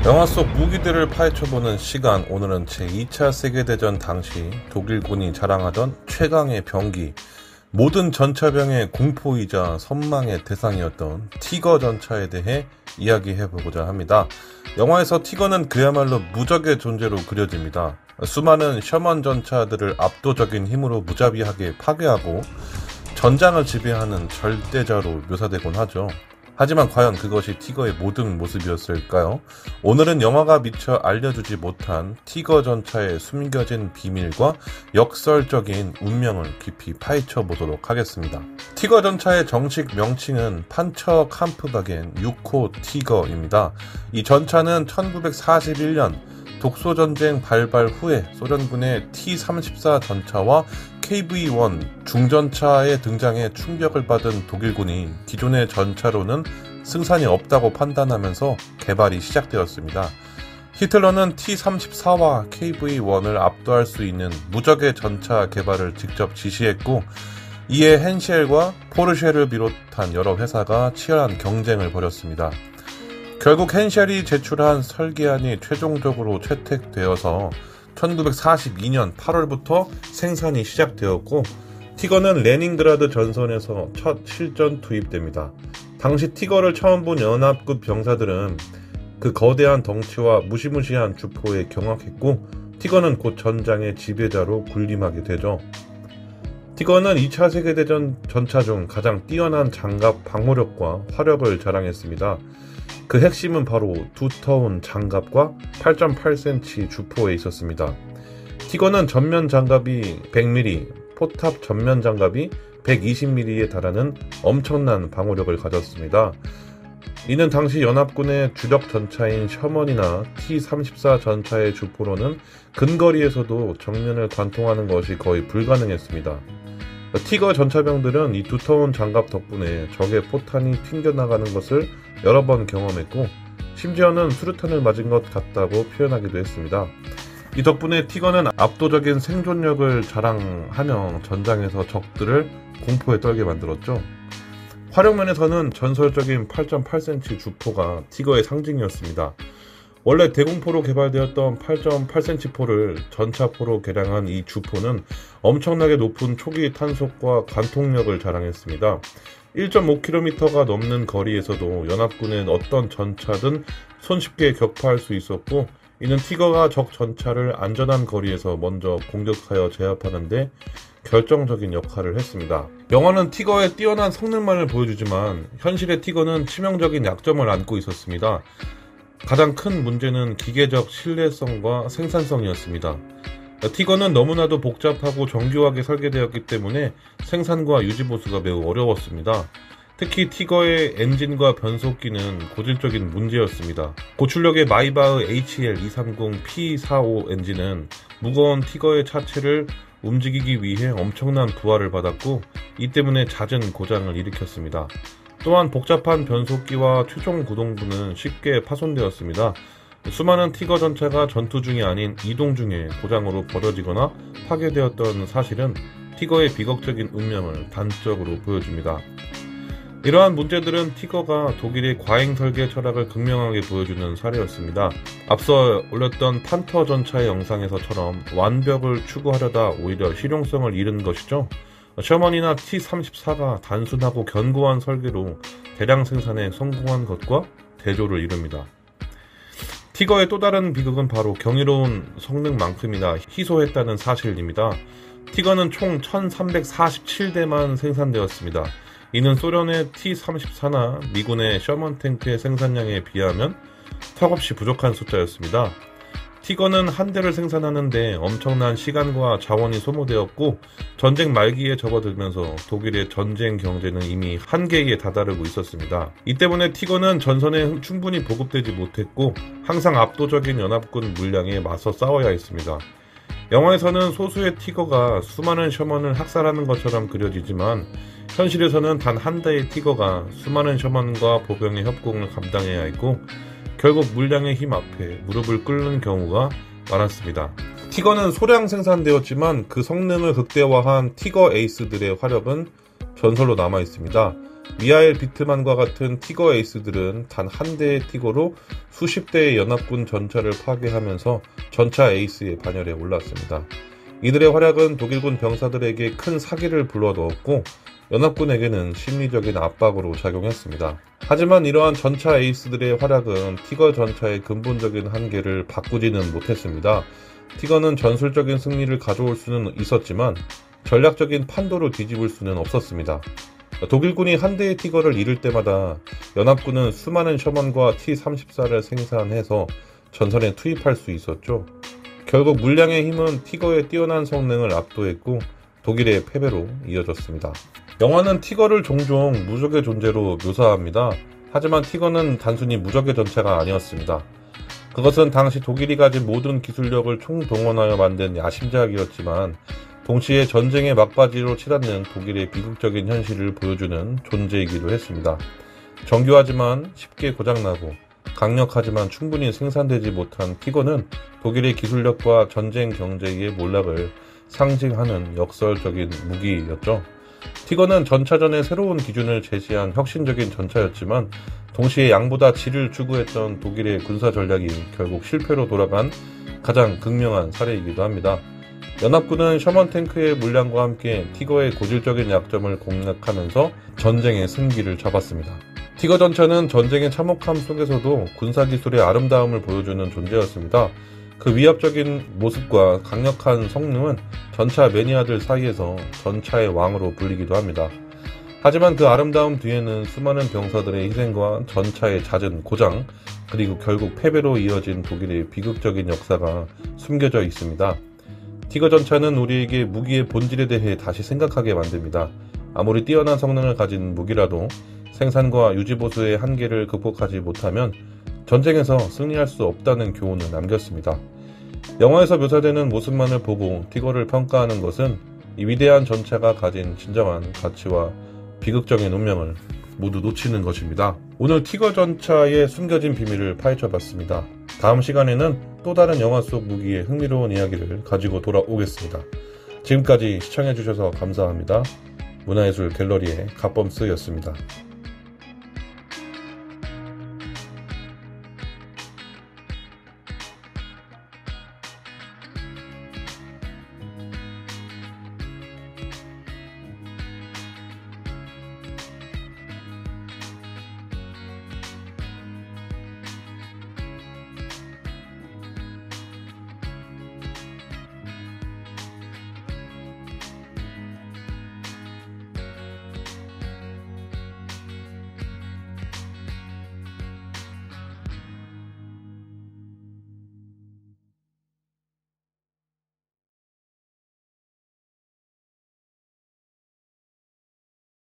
영화 속 무기들을 파헤쳐보는 시간. 오늘은 제2차 세계대전 당시 독일군이 자랑하던 최강의 병기, 모든 전차병의 공포이자 선망의 대상이었던 티거 전차에 대해 이야기해보고자 합니다. 영화에서 티거는 그야말로 무적의 존재로 그려집니다. 수많은 셔먼 전차들을 압도적인 힘으로 무자비하게 파괴하고 전장을 지배하는 절대자로 묘사되곤 하죠. 하지만 과연 그것이 티거의 모든 모습이었을까요? 오늘은 영화가 미처 알려주지 못한 티거 전차의 숨겨진 비밀과 역설적인 운명을 깊이 파헤쳐 보도록 하겠습니다. 티거 전차의 정식 명칭은 판처 캄프바겐 6호 티거입니다. 이 전차는 1941년 독소전쟁 발발 후에 소련군의 T-34 전차와 KV-1 중전차의 등장에 충격을 받은 독일군이 기존의 전차로는 승산이 없다고 판단하면서 개발이 시작되었습니다. 히틀러는 T-34와 KV-1을 압도할 수 있는 무적의 전차 개발을 직접 지시했고, 이에 헨쉘과 포르쉐를 비롯한 여러 회사가 치열한 경쟁을 벌였습니다. 결국 헨쉘이 제출한 설계안이 최종적으로 채택되어서 1942년 8월부터 생산이 시작되었고, 티거는 레닌그라드 전선에서 첫 실전 투입됩니다. 당시 티거를 처음 본 연합국 병사들은 그 거대한 덩치와 무시무시한 주포에 경악했고, 티거는 곧 전장의 지배자로 군림하게 되죠. 티거는 2차 세계대전 전차 중 가장 뛰어난 장갑 방호력과 화력을 자랑했습니다. 그 핵심은 바로 두터운 장갑과 8.8cm 주포에 있었습니다. 티거는 전면 장갑이 100mm, 포탑 전면 장갑이 120mm에 달하는 엄청난 방호력을 가졌습니다. 이는 당시 연합군의 주력 전차인 셔먼이나 T-34 전차의 주포로는 근거리에서도 정면을 관통하는 것이 거의 불가능했습니다. 티거 전차병들은 이 두터운 장갑 덕분에 적의 포탄이 튕겨나가는 것을 여러 번 경험했고, 심지어는 수류탄을 맞은 것 같다고 표현하기도 했습니다. 이 덕분에 티거는 압도적인 생존력을 자랑하며 전장에서 적들을 공포에 떨게 만들었죠. 화력면에서는 전설적인 8.8cm 주포가 티거의 상징이었습니다. 원래 대공포로 개발되었던 8.8cm 포를 전차포로 개량한 이 주포는 엄청나게 높은 초기 탄속과 관통력을 자랑했습니다. 1.5km가 넘는 거리에서도 연합군은 어떤 전차든 손쉽게 격파할 수 있었고, 이는 티거가 적 전차를 안전한 거리에서 먼저 공격하여 제압하는 데 결정적인 역할을 했습니다. 영화는 티거의 뛰어난 성능만을 보여주지만 현실의 티거는 치명적인 약점을 안고 있었습니다. 가장 큰 문제는 기계적 신뢰성과 생산성이었습니다. 티거는 너무나도 복잡하고 정교하게 설계되었기 때문에 생산과 유지보수가 매우 어려웠습니다. 특히 티거의 엔진과 변속기는 고질적인 문제였습니다. 고출력의 마이바흐 HL230P45 엔진은 무거운 티거의 차체를 움직이기 위해 엄청난 부하를 받았고, 이 때문에 잦은 고장을 일으켰습니다. 또한 복잡한 변속기와 최종 구동부는 쉽게 파손되었습니다. 수많은 티거 전차가 전투 중이 아닌 이동 중에 고장으로 버려지거나 파괴되었던 사실은 티거의 비극적인 운명을 단적으로 보여줍니다. 이러한 문제들은 티거가 독일의 과잉 설계 철학을 극명하게 보여주는 사례였습니다. 앞서 올렸던 판터 전차의 영상에서처럼 완벽을 추구하려다 오히려 실용성을 잃은 것이죠. 셔먼이나 T-34가 단순하고 견고한 설계로 대량 생산에 성공한 것과 대조를 이룹니다. 티거의 또 다른 비극은 바로 경이로운 성능만큼이나 희소했다는 사실입니다. 티거는 총 1347대만 생산되었습니다. 이는 소련의 T-34나 미군의 셔먼 탱크의 생산량에 비하면 턱없이 부족한 숫자였습니다. 티거는 한 대를 생산하는데 엄청난 시간과 자원이 소모되었고, 전쟁 말기에 접어들면서 독일의 전쟁 경제는 이미 한계에 다다르고 있었습니다. 이 때문에 티거는 전선에 충분히 보급되지 못했고, 항상 압도적인 연합군 물량에 맞서 싸워야 했습니다. 영화에서는 소수의 티거가 수많은 셔먼을 학살하는 것처럼 그려지지만, 현실에서는 단 한 대의 티거가 수많은 셔먼과 보병의 협공을 감당해야 했고, 결국 물량의 힘 앞에 무릎을 꿇는 경우가 많았습니다. 티거는 소량 생산되었지만 그 성능을 극대화한 티거 에이스들의 화력은 전설로 남아 있습니다. 미하엘 비트만과 같은 티거 에이스들은 단 한 대의 티거로 수십 대의 연합군 전차를 파괴하면서 전차 에이스의 반열에 올랐습니다. 이들의 활약은 독일군 병사들에게 큰 사기를 불러넣었고 연합군에게는 심리적인 압박으로 작용했습니다. 하지만 이러한 전차 에이스들의 활약은 티거 전차의 근본적인 한계를 바꾸지는 못했습니다. 티거는 전술적인 승리를 가져올 수는 있었지만 전략적인 판도로 뒤집을 수는 없었습니다. 독일군이 한 대의 티거를 잃을 때마다 연합군은 수많은 셔먼과 T-34를 생산해서 전선에 투입할 수 있었죠. 결국 물량의 힘은 티거의 뛰어난 성능을 압도했고 독일의 패배로 이어졌습니다. 영화는 티거를 종종 무적의 존재로 묘사합니다. 하지만 티거는 단순히 무적의 전차가 아니었습니다. 그것은 당시 독일이 가진 모든 기술력을 총동원하여 만든 야심작이었지만 동시에 전쟁의 막바지로 치닫는 독일의 비극적인 현실을 보여주는 존재이기도 했습니다. 정교하지만 쉽게 고장나고 강력하지만 충분히 생산되지 못한 티거는 독일의 기술력과 전쟁 경제의 몰락을 상징하는 역설적인 무기였죠. 티거는 전차전의 새로운 기준을 제시한 혁신적인 전차였지만 동시에 양보다 질을 추구했던 독일의 군사 전략이 결국 실패로 돌아간 가장 극명한 사례이기도 합니다. 연합군은 셔먼 탱크의 물량과 함께 티거의 고질적인 약점을 공략하면서 전쟁의 승기를 잡았습니다. 티거 전차는 전쟁의 참혹함 속에서도 군사기술의 아름다움을 보여주는 존재였습니다. 그 위압적인 모습과 강력한 성능은 전차 매니아들 사이에서 전차의 왕으로 불리기도 합니다. 하지만 그 아름다움 뒤에는 수많은 병사들의 희생과 전차의 잦은 고장, 그리고 결국 패배로 이어진 독일의 비극적인 역사가 숨겨져 있습니다. 티거 전차는 우리에게 무기의 본질에 대해 다시 생각하게 만듭니다. 아무리 뛰어난 성능을 가진 무기라도 생산과 유지보수의 한계를 극복하지 못하면 전쟁에서 승리할 수 없다는 교훈을 남겼습니다. 영화에서 묘사되는 모습만을 보고 티거를 평가하는 것은 이 위대한 전차가 가진 진정한 가치와 비극적인 운명을 모두 놓치는 것입니다. 오늘 티거 전차의 숨겨진 비밀을 파헤쳐봤습니다. 다음 시간에는 또 다른 영화 속 무기의 흥미로운 이야기를 가지고 돌아오겠습니다. 지금까지 시청해주셔서 감사합니다. 문화예술 갤러리의 갓범스였습니다.